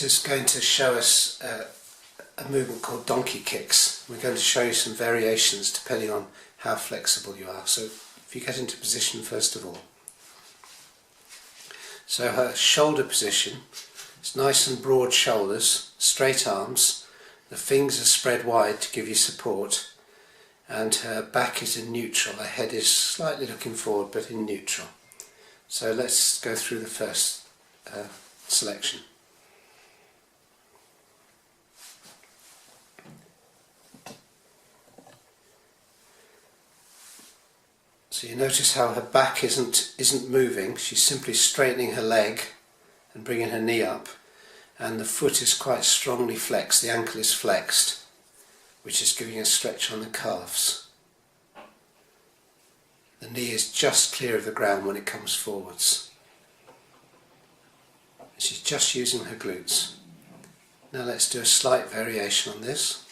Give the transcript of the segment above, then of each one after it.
Rita's going to show us a movement called donkey kicks. We're going to show you some variations depending on how flexible you are. So if you get into position first of all. So her shoulder position, it's nice and broad shoulders, straight arms, the fingers are spread wide to give you support, and her back is in neutral, her head is slightly looking forward but in neutral. So let's go through the first selection. So you notice how her back isn't moving, she's simply straightening her leg and bringing her knee up, and the foot is quite strongly flexed, the ankle is flexed, which is giving a stretch on the calves. The knee is just clear of the ground when it comes forwards. She's just using her glutes. Now let's do a slight variation on this.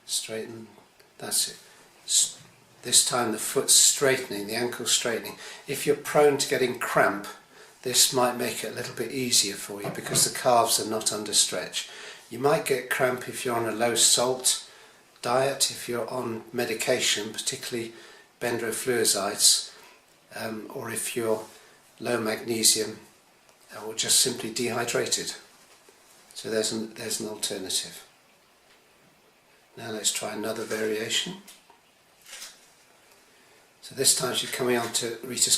Straighten, that's it. This time the foot's straightening, the ankle's straightening. If you're prone to getting cramp, this might make it a little bit easier for you because the calves are not under stretch. You might get cramp if you're on a low salt diet, if you're on medication, particularly bendrofluozides, or if you're low magnesium or just simply dehydrated. So there's an alternative. Now let's try another variation. So this time Rita's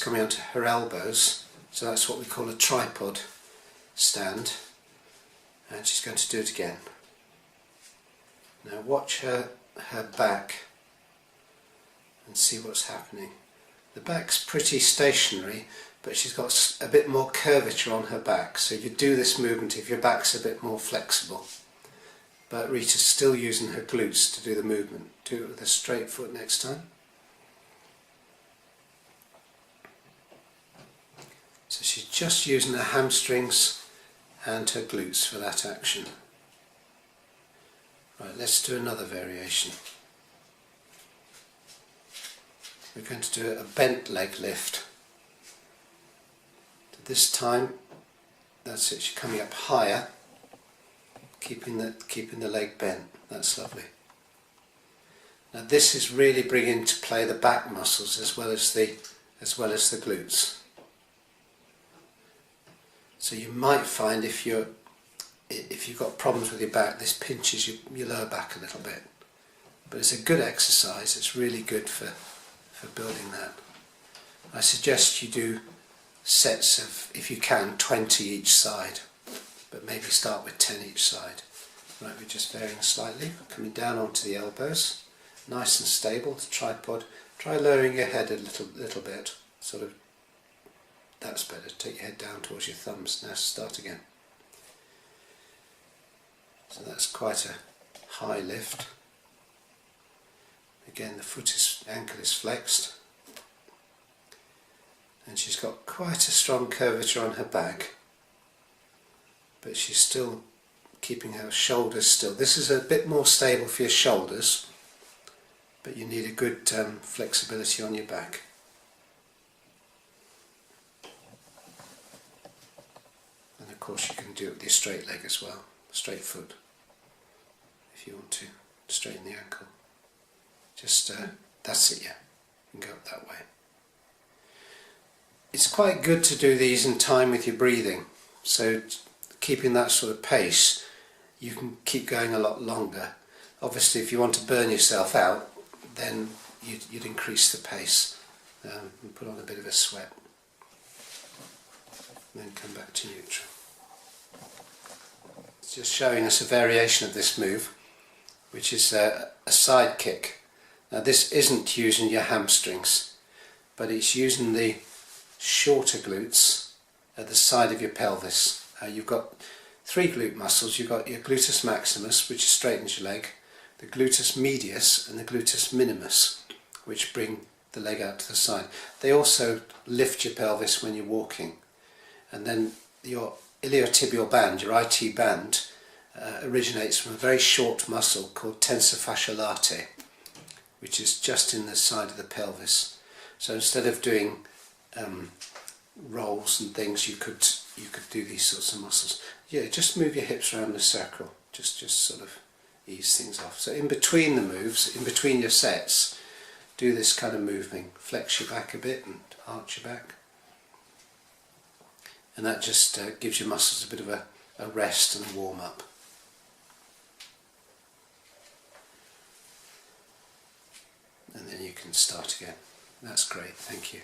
coming onto her elbows, so that's what we call a tripod stand, and she's going to do it again. Now watch her back and see what's happening. The back's pretty stationary, but she's got a bit more curvature on her back, so you do this movement if your back's a bit more flexible. But Rita's still using her glutes to do the movement. Do it with a straight foot next time. So she's just using her hamstrings and her glutes for that action. Right, let's do another variation. We're going to do a bent leg lift. This time, that's it, she's coming up higher, keeping the leg bent. That's lovely. Now this is really bringing into play the back muscles as well as the glutes. So you might find if you've got problems with your back, this pinches your lower back a little bit. But it's a good exercise, it's really good for building that. I suggest you do sets of, if you can, 20 each side, but maybe start with 10 each side. Right, we're just varying slightly, coming down onto the elbows, nice and stable, the tripod. Try lowering your head a little bit, sort of. That's better. Take your head down towards your thumbs. Now start again. So that's quite a high lift. Again, the ankle is flexed, and she's got quite a strong curvature on her back, but she's still keeping her shoulders still. This is a bit more stable for your shoulders, but you need a good flexibility on your back. And of course you can do it with your straight leg as well, straight foot, if you want to straighten the ankle. Just, that's it, yeah, you can go that way. It's quite good to do these in time with your breathing, so keeping that sort of pace, you can keep going a lot longer. Obviously if you want to burn yourself out, then you'd increase the pace and put on a bit of a sweat, and then come back to neutral. It's just showing us a variation of this move, which is a side kick. Now this isn't using your hamstrings, but it's using the shorter glutes at the side of your pelvis. You've got three glute muscles. You've got your gluteus maximus, which straightens your leg, the gluteus medius and the gluteus minimus, which bring the leg out to the side. They also lift your pelvis when you're walking. And then your iliotibial band, your IT band, originates from a very short muscle called tensor fasciae latae, which is just in the side of the pelvis. So instead of doing rolls and things, you could you could do these sorts of muscles. Yeah, just move your hips around in a circle, just sort of ease things off. So in between the moves, in between your sets, do this kind of movement. Flex your back a bit and arch your back. And that just gives your muscles a bit of a rest and a warm up. And then you can start again. That's great, thank you.